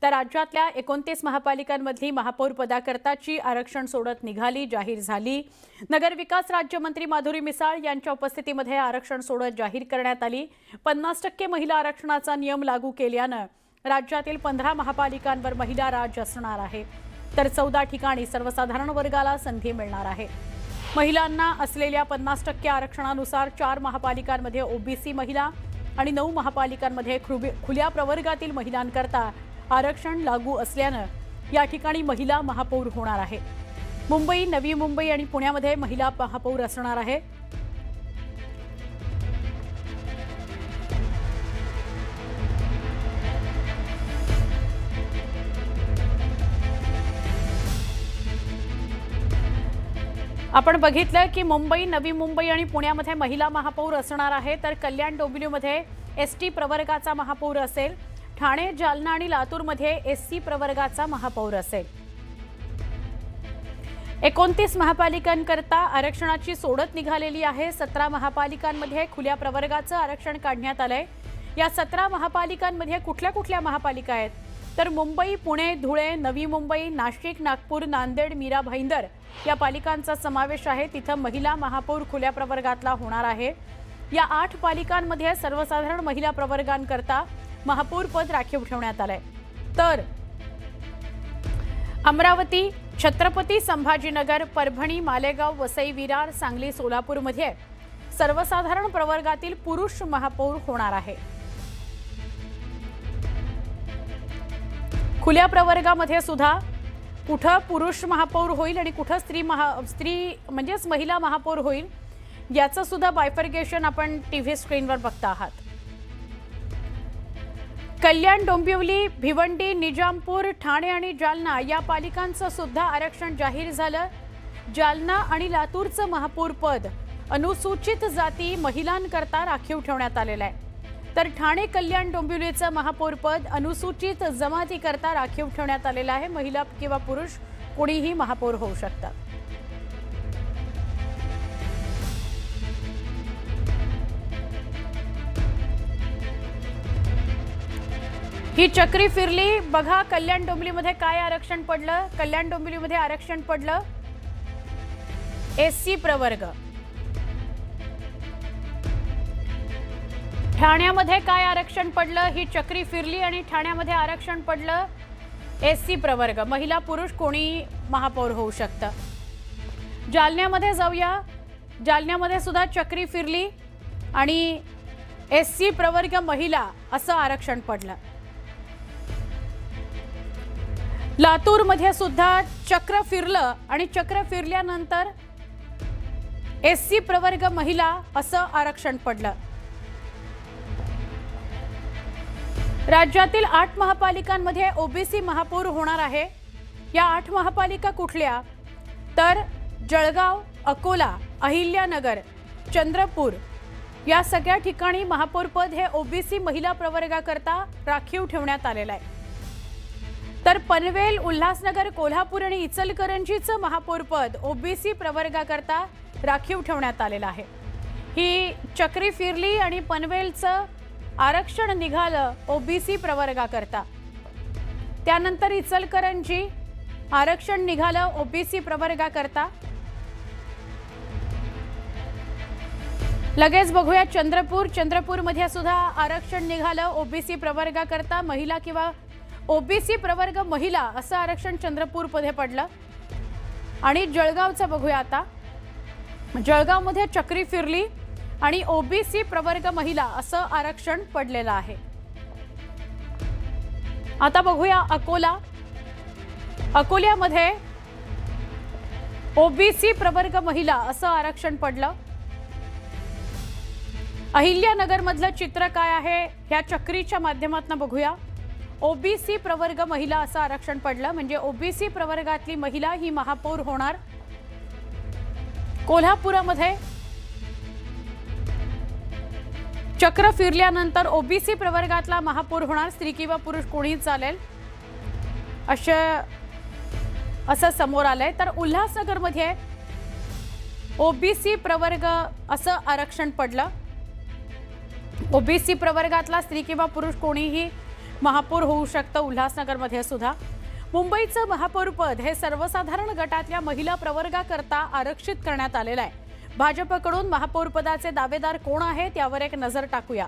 तर राज्यातल्या 29 महापालिकांमधली महापौर पदाकरताची आरक्षण सोडत निघाली, जाहीर झाली। नगरविकास राज्यमंत्री माधुरी मिसाळ यांच्या उपस्थितीमध्ये आरक्षण सोडत जाहीर करण्यात आली। 50% महिला आरक्षणाचा नियम लागू केल्यानं राज्यातील 15 महापालिकांवर महिला राज असणार आहे, तर 14 ठिकाणी सर्वसाधारण वर्गाला संधी मिळणार आहे। महिलांना असलेल्या 50% आरक्षणानुसार 4 महापालिकांमध्ये ओबीसी महिला आणि 9 महापालिकांमध्ये खुल्या प्रवर्गातील महिलांकरता आरक्षण लागू असल्यानं या ठिकाणी महिला महापौर होणार आहे। मुंबई, नवी मुंबई आणि पुण्यामध्ये महिला महापौर असणार आहे। आपण बघितलं की मुंबई, नवी मुंबई आणि पुण्यामध्ये महिला महापौर असणार आहे, तर कल्याण डोंबिवलीमध्ये एसटी प्रवर्गाचा महापौर असेल। ठाणे, जालना आणि लातूरमध्ये एससी प्रवर्गाचा महापौर असेल। 29 महापालिकांकरता आरक्षणाची सोडत निघालेली आहे। 17 महापालिकांमध्ये खुल्या प्रवर्गाचं आरक्षण काढण्यात आलंय। या 17 महापालिकांमध्ये कुठल्या महापालिका आहेत तर मुंबई, पुणे, धुळे, नवी मुंबई, नाशिक, नागपूर, नांदेड, मीरा भाईंदर या पालिकांचा समावेश आहे। तिथं महिला महापौर खुल्या प्रवर्गातला होणार आहे। या 8 पालिकांमध्ये सर्वसाधारण महिला प्रवर्गांकरता महापौर पद राखीव ठेवण्यात आलंय। तर अमरावती, छत्रपती संभाजीनगर, परभणी, मालेगाव, वसई, विरार, सांगली, सोलापूरमध्ये सर्वसाधारण प्रवर्गातील पुरुष महापौर होणार आहे। खुल्या प्रवर्गामध्ये सुद्धा कुठं पुरुष महापौर होईल आणि कुठं स्त्री म्हणजेच महिला महापौर होईल याचं सुद्धा बायफर्गेशन आपण टीव्ही स्क्रीनवर बघता आहात। कल्याण, डोंबिवली, भिवंडी, निजामपूर, ठाणे आणि जालना या पालिकांचं सुद्धा आरक्षण जाहीर झालं। जालना आणि लातूरचं महापौर पद अनुसूचित जाती महिलांकरता राखीव ठेवण्यात आलेलं आहे, तर ठाणे, कल्याण, डोंबिवलीचं महापौर पद अनुसूचित जमातीकरता राखीव ठेवण्यात आलेलं आहे। महिला किंवा पुरुष कोणीही महापौर होऊ शकतात। ही चक्री फिरली बघा, कल्याण डोंबिवलीमध्ये काय आरक्षण पडलं। कल्याण डोंबिवलीमध्ये आरक्षण पडलं एससी प्रवर्ग। ठाण्यामध्ये काय आरक्षण पडलं, ही चक्री फिरली आणि ठाण्यामध्ये आरक्षण पडलं एससी प्रवर्ग। महिला पुरुष कोणी महापौर होऊ शकतं। जालन्यामध्ये जाऊया, जालन्यामध्ये सुद्धा चक्री फिरली आणि एससी प्रवर्ग महिला असं आरक्षण पडलं। लातूरमध्ये सुद्धा चक्र फिरलं आणि चक्र फिरल्यानंतर एससी प्रवर्ग महिला असं आरक्षण पडलं। राज्यातील 8 महापालिकांमध्ये ओबीसी महापौर होणार आहे। या 8 महापालिका कुठल्या तर जळगाव, अकोला, अहिल्यानगर, चंद्रपूर या सगळ्या ठिकाणी महापौर पद हे ओबीसी महिला प्रवर्गाकरता राखीव ठेवण्यात आलेलं आहे। तर पनवेल, उल्हासनगर, कोल्हापूर आणि इचलकरंजीचं महापौर पद ओबीसी प्रवर्गाकरता राखीव ठेवण्यात आलेलं आहे। ही चक्री फिरली आणि पनवेलचं आरक्षण निघालं ओबीसी प्रवर्गाकरता। त्यानंतर इचलकरंजी आरक्षण निघालं ओबीसी प्रवर्गाकरता। लगेच बघूया चंद्रपूर, चंद्रपूरमध्ये सुद्धा आरक्षण निघालं ओबीसी प्रवर्गाकरता। महिला किंवा ओबीसी प्रवर्ग महिला असं आरक्षण चंद्रपूरमध्ये पडलं। आणि जळगावचं बघूया आता, जळगावमध्ये चक्री फिरली आणि ओबीसी प्रवर्ग महिला असं आरक्षण पडलेलं आहे। आता बघूया अकोला, अकोल्यामध्ये ओबीसी प्रवर्ग महिला असं आरक्षण पडलं। अहिल्यानगर मधलं चित्र काय आहे ह्या चक्रीच्या माध्यमातून बघूया। ओबीसी प्रवर्ग महिला असं आरक्षण पडलं, म्हणजे ओबीसी प्रवर्गातली महिला ही महापौर होणार। कोल्हापुरामध्ये चक्र फिरल्यानंतर ओबीसी प्रवर्गातला महापौर होणार, स्त्री किंवा पुरुष कोणीही चालेल असं समोर आलंय। तर उल्हासनगरमध्ये ओबीसी प्रवर्ग असं आरक्षण पडलं। ओबीसी प्रवर्गातला स्त्री किंवा पुरुष कोणीही महापौर होऊ शकतं उल्हासनगरमध्ये सुद्धा। मुंबईचं महापौरपद हे सर्वसाधारण गटातल्या महिला प्रवर्गाकरता आरक्षित करण्यात आलेलं आहे। भाजपकडून महापौरपदाचे दावेदार कोण आहेत यावर एक नजर टाकूया।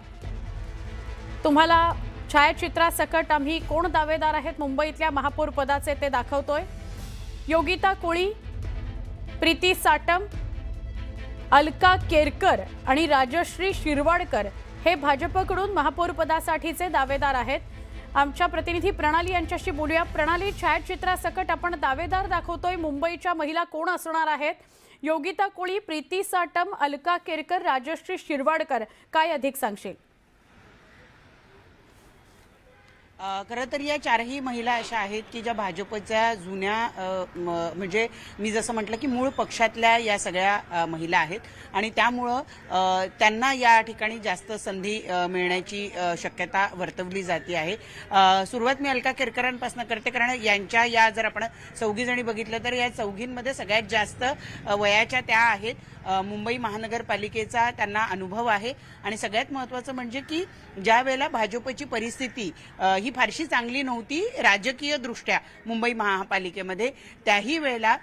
तुम्हाला छायाचित्रासकट आम्ही कोण दावेदार आहेत मुंबईतल्या महापौरपदाचे ते दाखवतोय। योगिता कोळी, प्रीती साटम, अलका केरकर आणि राजश्री शिरवाडकर हे भाजपकडून महापौरपदासाठीचे दावेदार आहेत। आमच्या प्रतिनिधी प्रणाली यांच्याशी बोलूया। प्रणाली, छायाचित्रासकट आपण दावेदार दाखवतोय, मुंबईच्या महिला कोण असणार आहेत? योगिता कोळी, प्रीती साटम, अलका केरकर, राजश्री शिरवाडकर, काय अधिक सांगशील? खरं तर या चारही महिला अशा आहेत की ज्या भाजपच्या जुन्या म्हणजे मी जसं म्हटलं की मूळ पक्षातल्या या सगळ्या महिला आहेत आणि त्यामुळं त्यांना या ठिकाणी जास्त संधी मिळण्याची शक्यता वर्तवली जाते आहे। सुरुवात मी अलका केरकरांपासून करते, कारण यांच्या या जर आपण चौघीजणी बघितलं तर या चौघींमध्ये सगळ्यात जास्त वयाच्या त्या आहेत। मुंबई महानगरपालिकेचा त्यांना अनुभव आहे आणि सगळ्यात महत्त्वाचं म्हणजे की ज्या वेळेला भाजपची परिस्थिती ही फारशी चांगली नव्हती राजकीय दृष्ट्या मुंबई महापालिकेमध्ये, त्याही वेळेला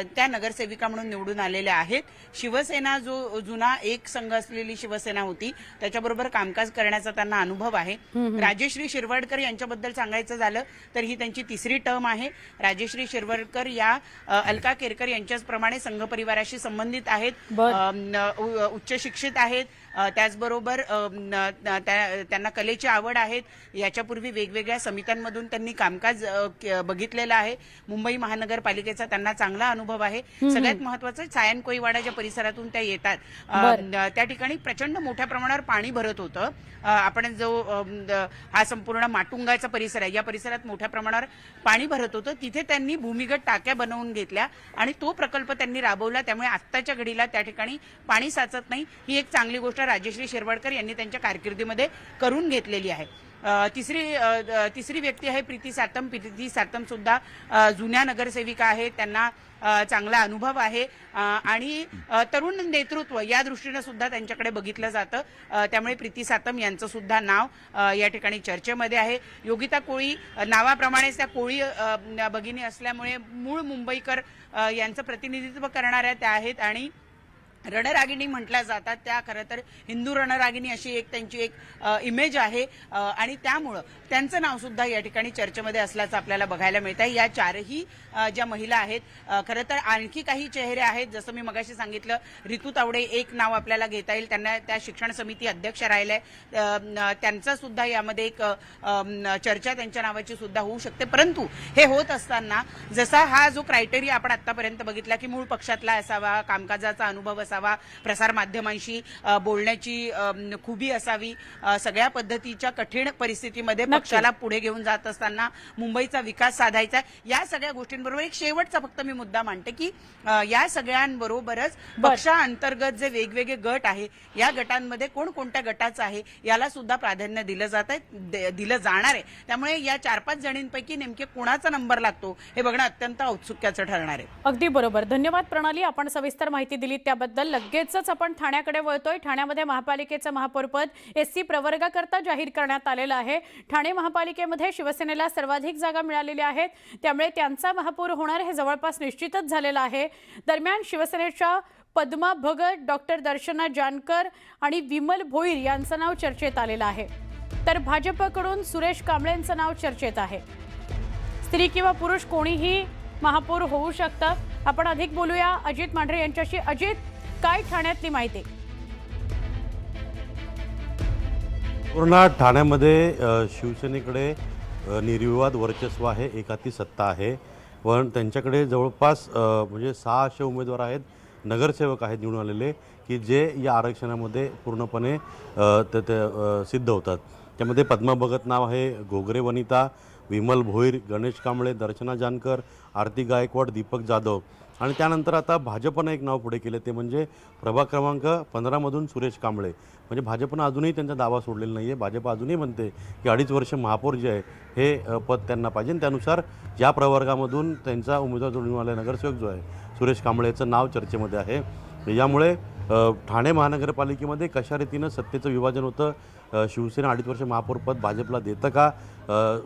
त्या नगरसेविका म्हणून निवडून आलेल्या आहेत। शिवसेना जो जुना एक संघ असलेली शिवसेना होती त्याच्याबरोबर कामकाज करण्याचा त्यांना अनुभव आहे। राजश्री शिरवाडकर यांच्याबद्दल सांगायचं झालं तर ही त्यांची तिसरी टर्म आहे। राजश्री शिरवाडकर या अलका केरकर यांच्याच प्रमाणे संघ परिवाराशी संबंधित आहेत, उच्च शिक्षित आहेत, त्याचबरोबर त्यांना कलेची आवड आहे। याच्यापूर्वी वेगवेगळ्या समित्यांमधून त्यांनी कामकाज बघितलेलं आहे। मुंबई महानगरपालिकेचा त्यांना चांगला अनुभव आहे। सगळ्यात महत्त्वाचं सायन कोळीवाडाच्या परिसरातून त्या येतात, त्या ठिकाणी प्रचंड मोठ्या प्रमाणावर पाणी भरत होतं। आपण जो हा संपूर्ण माटुंगाचा परिसर आहे या परिसरात मोठ्या प्रमाणावर पाणी भरत होतं, तिथे त्यांनी भूमिगत टाक्या बनवून घेतल्या आणि तो प्रकल्प त्यांनी राबवला, त्यामुळे आत्ताच्या घडीला त्या ठिकाणी पाणी साचत नाही। ही एक चांगली गोष्ट राजश्री शिरवाडकर यांनी त्यांच्या कारकिर्दीमध्ये करून घेतलेली आहे। तिसरी व्यक्ती आहे प्रीती साटम। प्रीती साटम सुद्धा जुन्या नगरसेविका आहेत, त्यांना चांगला अनुभव आहे आणि तरुण नेतृत्व या दृष्टीने सुद्धा त्यांच्याकडे बघितलं जातं, त्यामुळे प्रीती साटम यांचं सुद्धा नाव या ठिकाणी चर्चेमध्ये आहे। योगिता कोळी नावाप्रमाणेच त्या कोळी भगिनी असल्यामुळे मूळ मुंबईकर यांचं प्रतिनिधित्व करणाऱ्या त्या आहेत आणि रणरागिणी म्हटल्या जातात त्या। खरं तर हिंदू रणरागिणी अशी एक त्यांची एक इमेज आहे आणि त्यामुळं त्यांचं नाव सुद्धा या ठिकाणी चर्चेमध्ये असल्याचं आपल्याला बघायला मिळतं। या चारही ज्या महिला आहेत, खरं तर आणखी काही चेहरे आहेत, जसं मी मगाशी सांगितलं रितू तावडे एक नाव आपल्याला घेता येईल, त्यांना त्या शिक्षण समिती अध्यक्ष राहिल्या, त्यांचा सुद्धा यामध्ये एक चर्चा त्यांच्या नावाची सुद्धा होऊ शकते। परंतु हे होत असताना जसा हा जो क्रायटेरिया आपण आतापर्यंत बघितला की मूळ पक्षातला असावा, कामकाजाचा अनुभव असावा, प्रसार माध्यमांशी बोलण्याची खुबी असावी, सगळ्या पद्धतीच्या कठीण परिस्थितीमध्ये पक्षाला पुढे घेऊन जात असताना मुंबईचा विकास साधायचा, या सगळ्या गोष्टींबरोबर एक शेवटचा फक्त मी मुद्दा मांडते की या सगळ्यांबरोबरच पक्षाअंतर्गत जे वेगवेगळे गट आहे या गटांमध्ये कोणकोणत्या गटाचं आहे याला सुद्धा प्राधान्य दिलं जाणार आहे। त्यामुळे या 4-5 जणींपैकी नेमके कोणाचा नंबर लागतो हे बघणं अत्यंत औत्सुक्याचं ठरणार आहे। अगदी बरोबर, धन्यवाद प्रणाली, आपण सविस्तर माहिती दिली त्याबद्दल। लगेचच आपण ठाण्याकडे वळतोय। ठाण्यामध्ये महापालिकेचं महापौरपद एससी प्रवर्गाकरता जाहीर करण्यात आलेलं आहे। ठाणे महापालिकेमध्ये शिवसेनेला सर्वाधिक जागा मिळालेल्या आहेत, त्यामुळे त्यांचा महापौर होणार हे जवळपास निश्चितच झालेलं आहे। दरम्यान शिवसेनेच्या पद्मा भगत, डॉक्टर दर्शना जानकर आणि विमल भोईर यांचं नाव चर्चेत आलेलं आहे, तर भाजपकडून सुरेश कांबळेंचं नाव चर्चेत आहे। स्त्री किंवा पुरुष कोणीही महापौर होऊ शकतं। आपण अधिक बोलूया अजित मांढरे यांच्याशी। अजित, काय ठाण्यातली माहिती? पूर्ण ठाण्यामध्ये शिवसेनेकडे निर्विवाद वर्चस्व आहे, एकाती सत्ता आहे, पण त्यांच्याकडे जवळपास म्हणजे 6 असे उमेदवार आहेत, नगरसेवक आहेत निवडून आलेले की जे या आरक्षणामध्ये पूर्णपणे सिद्ध होतात। त्यामध्ये पद्मा भगत नाव आहे, घोगरे वनिता, विमल भोईर, गणेश कांबळे, दर्शना जानकर, आरती गायकवाड, दीपक जाधव आणि त्यानंतर आता भाजपनं एक नाव पुढे केले ते म्हणजे प्रभाग क्रमांक 15मधून सुरेश कांबळे। म्हणजे भाजपनं अजूनही त्यांचा दावा सोडलेला नाही आहे। भाजप अजूनही म्हणते की 2.5 वर्ष महापौर जे आहे हे पद त्यांना पाहिजे, त्यानुसार ज्या प्रवर्गामधून त्यांचा उमेदवार निवडून आलेला नगरसेवक जो आहे सुरेश कांबळेचं नाव चर्चेमध्ये आहे। यामुळे ठाणे महानगरपालिकेमध्ये कशा रीतीनं सत्तेचं विभाजन होतं शिवसेना 2.5 वर्ष महापौरपद भाजपला देतं का,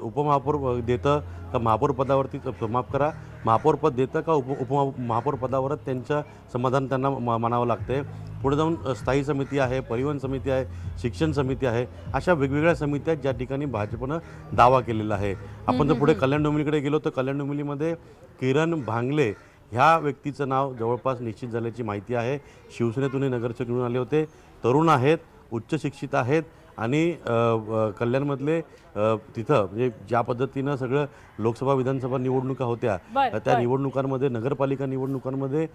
उपमहापौर देतं का, महापौर पदावरती माफ करा, महापौरपद देतं का, उपमहापौर पदावरच त्यांचं समाधान त्यांना मानावं लागते. पुढे जाऊन स्थायी समिती आहे, परिवहन समिती आहे, शिक्षण समिती आहे, अशा वेगवेगळ्या समित्या आहेत ज्या ठिकाणी भाजपनं दावा केलेला आहे. आपण जर पुढे कल्याण डोंबिवलीकडे गेलो तर कल्याण डोंबिवलीमध्ये किरण भांगले ह्या व्यक्तीचं नाव जवळपास निश्चित झाल्याची माहिती आहे. शिवसेनेतून हे नगरसेवक निवडून आले होते, तरुण आहेत, उच्च शिक्षित आहेत आणि कल्याणमधले तिथं म्हणजे ज्या पद्धतीनं सगळं लोकसभा विधानसभा निवडणुका होत्या त्या निवडणुकांमध्ये, नगरपालिका निवडणुकांमध्ये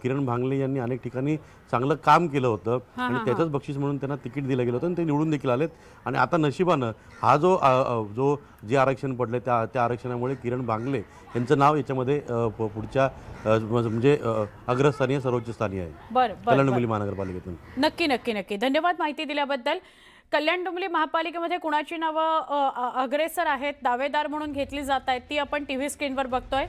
किरण भांगले यांनी अनेक ठिकाणी चांगलं काम केलं होतं आणि त्याचंच बक्षीस म्हणून त्यांना तिकीट दिलं गेलं होतं आणि ते निवडून देखील आलेत. आणि आता नशिबानं हा जे आरक्षण पडलं त्या आरक्षणामुळे किरण भांगले यांचं नाव याच्यामध्ये पुढच्या म्हणजे अग्रस्थानीय सर्वोच्च स्थानी आहे कल्याण डोंबिवली महानगरपालिकेतून. नक्की धन्यवाद माहिती दिल्याबद्दल. कल्याण डोंबिवली महापालिकेमध्ये कुणाची नावं अग्रेसर आहेत, दावेदार म्हणून घेतली जात आहेत ती आपण टीव्ही स्क्रीनवर बघतोय.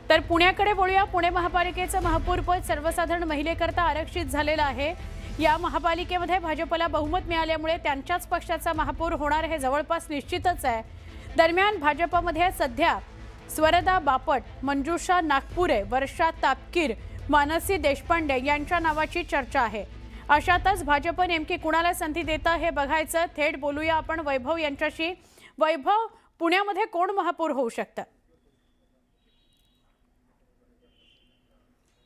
तर पुण्याकडे वळूया. पुणे महापालिकेचं महापौरपद सर्वसाधारण महिलेकरता आरक्षित झालेलं आहे. या महापालिकेमध्ये भाजपला बहुमत मिळाल्यामुळे त्यांच्याच पक्षाचा महापौर होणार हे जवळपास निश्चितच आहे. दरम्यान भाजपमध्ये सध्या स्वरदा बापट, मंजुषा नागपुरे, वर्षा तापकीर, मानसी देशपांडे यांच्या नावाची चर्चा आहे. अशातच भाजप नेमकी कुणाला संधी देतं हे बघायचं. थेट बोलूया आपण वैभव यांच्याशी. वैभव, पुण्यामध्ये कोण महापौर होऊ शकतं?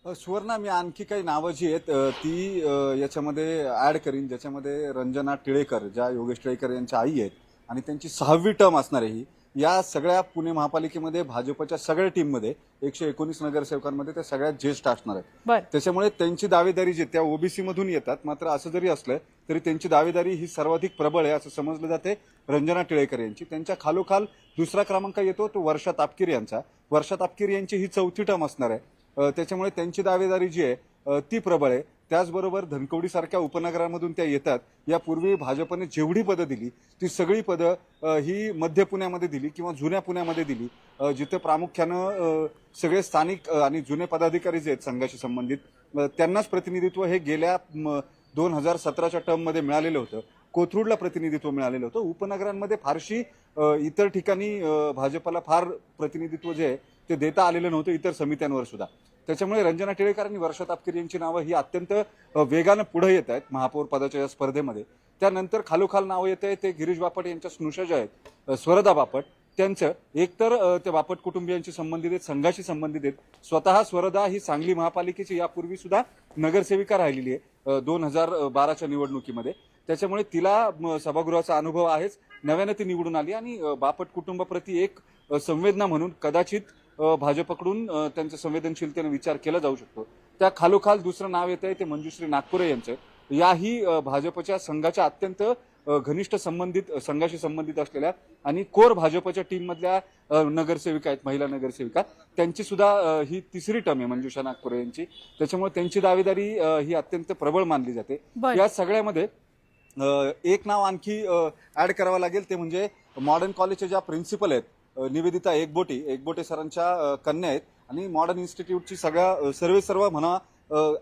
सुवर्णा, मी आणखी काही नावं जी आहेत ती याच्यामध्ये ऍड करीन, ज्याच्यामध्ये रंजना टिळेकर, ज्या योगेश टिळेकर यांच्या आई आहेत आणि त्यांची 6वी टर्म असणार आहे ही. या सगळ्या पुणे महापालिकेमध्ये भाजपच्या सगळ्या टीममध्ये 119 नगरसेवकांमध्ये त्या सगळ्यात ज्येष्ठ असणार आहेत. त्याच्यामुळे त्यांची दावेदारी जी त्या ओबीसी मधून येतात, मात्र असं जरी असलं तरी त्यांची दावेदारी ही सर्वाधिक प्रबळ आहे असं समजलं जाते रंजना टिळेकर यांची. त्यांच्या खालोखाल दुसरा क्रमांक येतो तो वर्षा तापकीर यांचा. वर्षा तापकीर यांची ही 4थी टर्म असणार आहे. त्याच्यामुळे त्यांची दावेदारी जी आहे ती प्रबळ आहे. त्याचबरोबर धनकवडी सारख्या उपनगरांमधून त्या येतात. यापूर्वी भाजपने जेवढी पदं दिली ती सगळी पदं ही मध्य पुण्यामध्ये दिली किंवा जुन्या पुण्यामध्ये दिली, जिथे प्रामुख्यानं सगळे स्थानिक आणि जुने पदाधिकारी जे आहेत संघाशी संबंधित त्यांनाच प्रतिनिधित्व हे गेल्या 2017च्या टर्ममध्ये मिळालेलं होतं. कोथरूडला प्रतिनिधित्व मिळालेलं होतं. उपनगरांमध्ये फारशी इतर ठिकाणी भाजपला फार प्रतिनिधित्व जे आहे ते देता आलेलं नव्हतं, इतर समित्यांवर सुद्धा. त्याच्यामुळे रंजना टिळेकर आणि वर्षा तापकीर यांची नावं ही अत्यंत वेगानं पुढे येत आहेत महापौर पदाच्या या स्पर्धेमध्ये. त्यानंतर खालोखाल नावं येत आहे ते गिरीश बापट यांच्या स्नुषा ज्या आहेत, स्वरदा बापट, त्यांचं एकतर ते बापट कुटुंबियांशी संबंधित आहेत, संघाशी संबंधित आहेत. स्वतः स्वरदा ही सांगली महापालिकेची यापूर्वी सुद्धा नगरसेविका राहिलेली आहे 2012च्या निवडणुकीमध्ये. त्याच्यामुळे तिला सभागृहाचा अनुभव आहेच. नव्यानं ती निवडून आली आणि बापट कुटुंबाप्रती एक संवेदना म्हणून कदाचित भाजपकडून त्यांच्या संवेदनशीलतेने विचार केला जाऊ शकतो. त्या खालोखाल दुसरं नाव येत आहे ते मंजुश्री नागपुरे यांचं. याही भाजपच्या संघाच्या अत्यंत घनिष्ठ संघाशी संबंधित असलेल्या आणि कोर भाजपच्या टीम मधल्या नगरसेविका आहेत, महिला नगरसेविका. त्यांची सुद्धा ही 3री टर्म आहे मंजुषा नागपुरे यांची. त्याच्यामुळे त्यांची दावेदारी ही अत्यंत प्रबळ मानली जाते. या सगळ्यामध्ये एक नाव आणखी ऍड करावं लागेल ते म्हणजे मॉडर्न कॉलेजच्या ज्या प्रिन्सिपल आहेत निवेदिता एकबोटे सरांच्या कन्या आहेत आणि मॉडर्न इन्स्टिट्यूटची सर्व म्हणा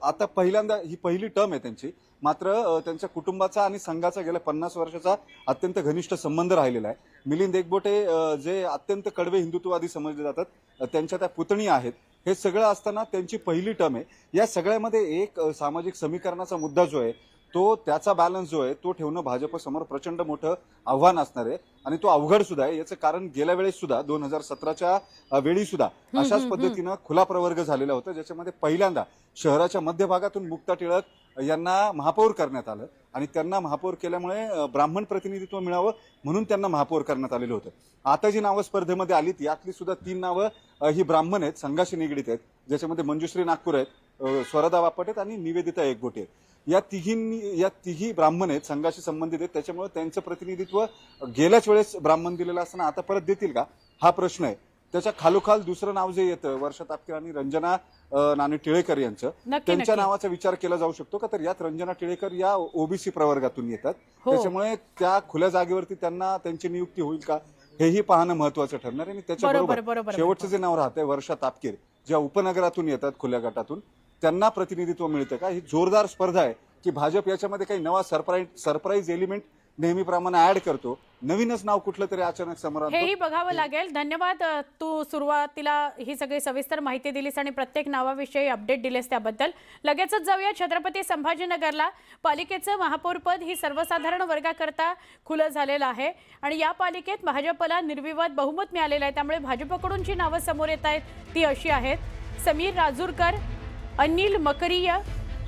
आता पहिल्यांदा ही पहिली टर्म आहे त्यांची. मात्र त्यांच्या कुटुंबाचा आणि संघाचा गेल्या 50 वर्षाचा अत्यंत घनिष्ठ संबंध राहिलेला आहे. मिलिंद एकबोटे जे अत्यंत कडवे हिंदुत्ववादी समजले जातात, त्यांच्या त्या पुतणी आहेत. हे सगळं असताना त्यांची पहिली टर्म आहे. या सगळ्यामध्ये एक सामाजिक समीकरणाचा मुद्दा जो आहे तो त्याचा बॅलन्स जो आहे तो ठेवणं भाजपसमोर प्रचंड मोठं आव्हान असणार आहे आणि तो अवघड सुद्धा आहे. याचं कारण गेल्या वेळेस सुद्धा 2017च्या वेळी सुद्धा अशाच पद्धतीनं खुला प्रवर्ग झालेला होता, ज्याच्यामध्ये पहिल्यांदा शहराच्या मध्यभागातून मुक्ता टिळक यांना महापौर करण्यात आलं आणि त्यांना महापौर केल्यामुळे ब्राह्मण प्रतिनिधित्व मिळावं म्हणून त्यांना महापौर करण्यात आलेलं होतं. आता जी नावं स्पर्धेमध्ये आलीत यातली सुद्धा 3 नावं ही ब्राह्मण आहेत, संघाशी निगडीत आहेत, ज्याच्यामध्ये मंजुश्री नागपूर आहेत, स्वरदा बापट आहेत आणि निवेदिता एकबोटे आहेत. या तिघी ब्राह्मण आहेत, संघाशी संबंधित आहेत. त्याच्यामुळे त्यांचं प्रतिनिधित्व गेल्याच वेळेस ब्राह्मण दिलेलं असताना आता परत देतील का हा प्रश्न आहे. त्याच्या खालोखाल दुसरं नाव जे येतं वर्षा तापकीर आणि रंजना नानी टिळेकर यांचं, त्यांच्या नावाचा विचार केला जाऊ शकतो का? तर यात रंजना टिळेकर या ओबीसी प्रवर्गातून येतात. त्याच्यामुळे त्या खुल्या जागेवरती त्यांना त्यांची नियुक्ती होईल का हेही पाहणं महत्वाचं ठरणार आहे. आणि त्याच्याबरोबर शेवटचं जे नाव राहतंय वर्षा तापकीर, ज्या उपनगरातून येतात खुल्या गटातून, त्यांना प्रतिनिधित्व मिळतं का? ही जोरदार स्पर्धा आहे की भाजप याच्यामध्ये काही नवा सरप्राईज एलिमेंट नेहमीप्रमाणे ऍड करतो, नवीनच नाव कुठलं तरी अचानक समोर आणतो. हेही बघावं लागेल. धन्यवाद. तू सुरुवातीला ही सगळी सविस्तर माहिती दिलीस आणि प्रत्येक नावाविषयी अपडेट दिलेस त्याबद्दल. लगेचच जाऊया छत्रपती संभाजीनगरला. पालिकेचं महापौरपद ही सर्वसाधारण वर्गाकरता खुलं झालेलं आहे आणि या पालिकेत भाजपला निर्विवाद बहुमत मिळालेलं आहे. त्यामुळे भाजपकडून जी नावं समोर येत आहेत ती अशी आहेत: समीर राजूरकर, अनिल मकरीय,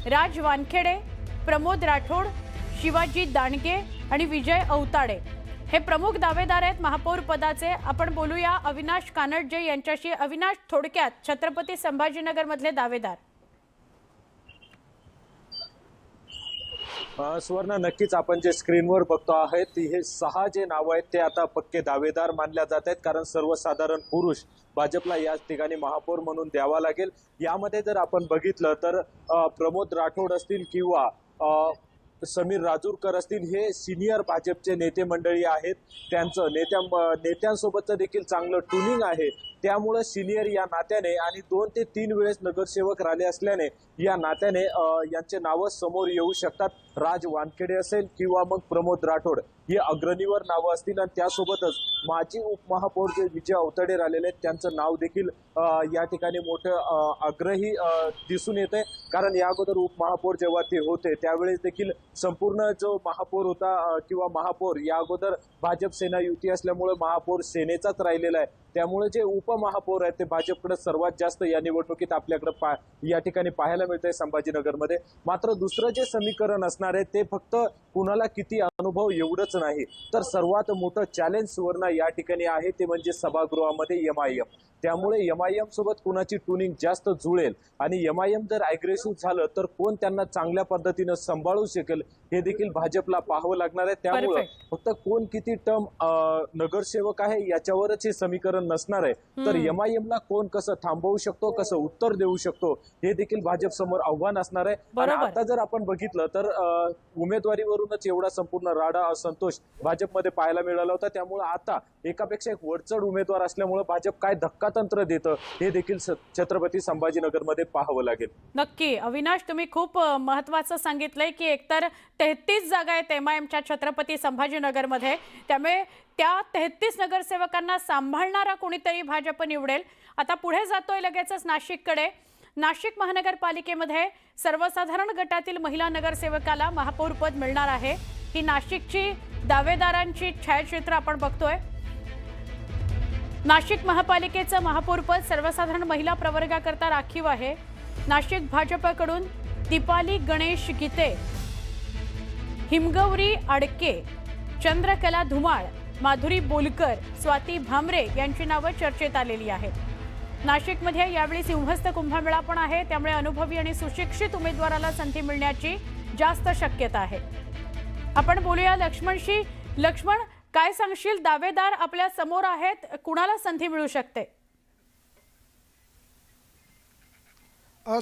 राज वानखेडे, प्रमोद राठोड, शिवाजी दांडगे आणि विजय औताडे हे प्रमुख दावेदार आहेत महापौर पदाचे. आपण बोलूया अविनाश कानडजे यांच्याशी. अविनाश, थोडक्यात छत्रपती संभाजीनगर मधले दावेदार. सुवर्ण, नक्कीच आपण जे स्क्रीनवर बघतो आहेत हे 6 जे नाव आहेत ते आता पक्के दावेदार मानल्या जात आहेत, कारण सर्वसाधारण पुरुष भाजपला या ठिकाणी महापौर म्हणून द्यावा लागेल. यामध्ये जर आपण बघितलं तर प्रमोद राठोड असतील किंवा समीर राजूरकर असतील, हे सिनियर भाजपचे नेते मंडळी आहेत. त्यांचं नेत्यांसोबतचं देखील चांगलं ट्युनिंग आहे. त्यामुळे सिनियर या नात्याने आणि 2 ते 3 वेळेस नगरसेवक राहिले असल्याने या नात्याने यांचे नावं समोर येऊ शकतात. राज वानखेडे असेल किंवा मग प्रमोद राठोड ही अग्रणीवर नावं असतील आणि त्यासोबतच माजी उपमहापौर जे विजय औताडे राहिलेले आहेत त्यांचं नाव देखील या ठिकाणी मोठं आग्रही दिसून येते. कारण या अगोदर उपमहापौर जेव्हा ते होते त्यावेळेस देखील संपूर्ण जो महापौर होता किंवा महापौर या अगोदर भाजप सेना युती असल्यामुळे महापौर सेनेचाच राहिलेला आहे. त्यामुळे जे उपमहापौर आहेत ते भाजपकडे सर्वात जास्त या निवडणुकीत आपल्याकडे या ठिकाणी पाहायला मिळतंय संभाजीनगरमध्ये. मात्र दुसरं जे समीकरण असणार आहे ते फक्त कुणाला किती अनुभव एवढंच नाही, तर सर्वात मोठं चॅलेंज सुवर्ण या ठिकाणी आहे ते म्हणजे सभागृहामध्ये MIM. त्यामुळे MIM सोबत कुणाची ट्युनिंग जास्त जुळेल आणि MIM जर अग्रेसिव्ह झालं तर कोण त्यांना चांगल्या पद्धतीनं सांभाळू शकेल हे देखील भाजपला पाहावं लागणार आहे. त्यामुळे फक्त कोण किती टर्म नगरसेवक आहे याच्यावरच हे समीकरण नसणार आहे, तर MIM ला कोण कसं थांबवू शकतो, कसं उत्तर देऊ शकतो हे देखील भाजप समोर आव्हान असणार आहे. आणि आता जर आपण बघितलं तर उमेदवारीवरूनच एवढा संपूर्ण राडा असंतोष भाजपमध्ये पाहायला मिळाला होता. त्यामुळे आता एकापेक्षा एक वरचढ उमेदवार असल्यामुळे भाजप काय धक्कातंत्र देतं हे देखील छत्रपती संभाजीनगरमध्ये पाहावं लागेल. नक्की अविनाश, तुम्ही खूप महत्त्वाचं सांगितलंय की एकतर 33 जागा आहेत MIMच्या छत्रपती संभाजीनगरमध्ये. त्यामुळे त्या 33 नगरसेवकांना सांभाळणारा कोणीतरी भाजप निवडेल. आता पुढे जातोय लगेचच नाशिककडे. नाशिक महानगरपालिकेमध्ये सर्वसाधारण गटातील महिला नगरसेवकाला महापौरपद मिळणार आहे. ही नाशिकची दावेदारांची छायाचित्र आपण बघतोय. नाशिक महापालिकेचं महापौरपद सर्वसाधारण महिला प्रवर्गाकरता राखीव आहे. नाशिक भाजपकडून दीपाली गणेश गीते, हिमगौरी आडके, चंद्रकला धुमाळ, माधुरी बोलकर, स्वाती भामरे यांची नावं चर्चेत आलेली आहेत. नाशिकमध्ये यावेळी सिंहस्थ कुंभमेळा पण आहे, त्यामुळे अनुभवी आणि सुशिक्षित उमेदवाराला संधी मिळण्याची जास्त शक्यता आहे. आपण बोलूया लक्ष्मणशी. लक्ष्मण, काय सांगशील? दावेदार आपल्या समोर आहेत, कुणाला संधी मिळू शकते?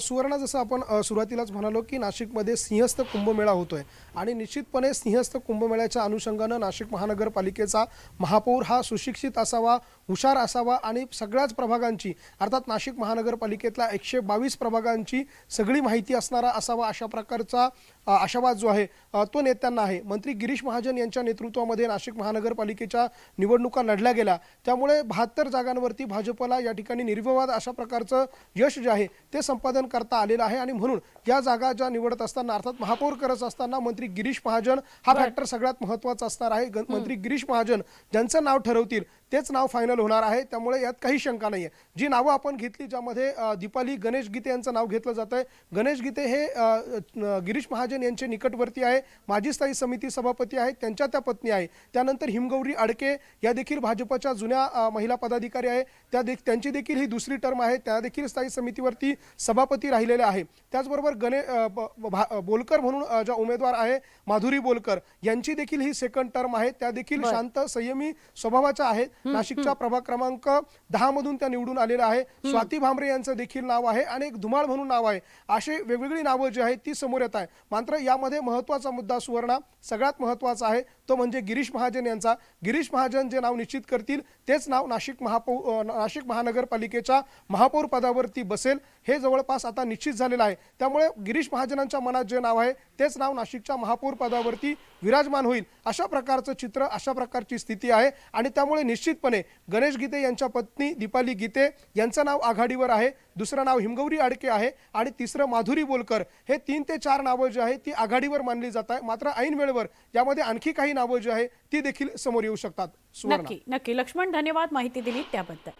सुवर्ण, जसं आपण सुरुवातीलाच म्हणालो की नाशिकमध्ये सिंहस्थ कुंभमेळा होतोय आणि निश्चितपणे सिंहस्थ कुंभमेळ्याच्या अनुषंगानं नाशिक महानगरपालिकेचा महापौर हा सुशिक्षित असावा, हुशार असावा आणि सगळ्याच प्रभागांची अर्थात नाशिक महानगरपालिकेतल्या 122 प्रभागांची सगळी माहिती असणारा असावा, अशा प्रकारचा आशावाद जो आहे तो नेत्यांना आहे. मंत्री गिरीश महाजन यांच्या नेतृत्वामध्ये नाशिक महानगरपालिकेच्या निवडणुका लढल्या गेल्या, त्यामुळे 72 जागांवरती भाजपला या ठिकाणी निर्विवाद अशा प्रकारचं यश जे आहे ते संपादन करता आलेलं आहे. आणि म्हणून या जागा ज्या निवडत असताना अर्थात महापौर करत असताना मंत्री गिरीश महाजन हा फॅक्टर सगळ्यात महत्त्वाचा असणार आहे. मंत्री गिरीश महाजन ज्यांचं नाव ठरवतील तेच नाव फायनल होणार आहे, त्यामुळे यात काही शंका नाही आहे. जी नावं आपण घेतली ज्यामध्ये दीपाली गणेश गीते यांचं नाव घेतलं जात आहे. गणेश गीते हे गिरीश महाजन यांचे निकटवर्ती आहे, माजी स्थायी समिती सभापती आहेत, त्यांच्या त्या पत्नी आहे. त्यानंतर हिमगौरी आडके या देखील भाजपच्या जुन्या महिला पदाधिकारी आहे, त्यांची देखील ही दुसरी टर्म आहे, त्या देखील स्थायी समितीवरती सभापती राहिलेल्या आहे. त्याचबरोबर बोलकर म्हणून ज्या उमेदवार आहे माधुरी बोलकर यांची देखील ही सेकंड टर्म आहे, त्या देखील शांत संयमी स्वभावाच्या आहेत. नाशिकच्या प्रभाग क्रमांक 10 मधून त्या निवडून आलेल्या आहे. स्वाती भामरे यांचं देखील नाव आहे आणि एक धुमाळ म्हणून नाव आहे. अशी वेगवेगळी नावं जी आहेत ती समोर येत आहे. मात्र यामध्ये महत्वाचा मुद्दा सुवर्णा सगळ्यात महत्वाचा आहे तो म्हणजे गिरीश महाजन यांचा. गिरीश महाजन जे नाव निश्चित करतील तेच नाव नाशिक महानगरपालिकेच्या महापौर पदावरती बसेल हे जवळपास आता निश्चित झालेलं आहे. त्यामुळे गिरीश महाजनांच्या मनात जे नाव आहे तेच नाव नाशिकच्या महापौर पदावरती विराजमान होईल. अशा प्रकारचं चित्र, अशा प्रकारची स्थिती आहे आणि त्यामुळे निश्चितपणे गणेश गीते यांच्या पत्नी दीपाली गीते यांचं नाव आघाडीवर आहे. दुसरं नाव हिमगौरी आडके आहे आणि तिसरं माधुरी बोलकर. हे 3 ते 4 नावं जी आहेत ती आघाडीवर मानली जात आहे. मात्र ऐन वेळेवर यामध्ये आणखी काही नावं जी आहे ती देखील समोर येऊ शकतात. सुवर्णा. नक्की लक्ष्मण, धन्यवाद माहिती दिली त्याबद्दल.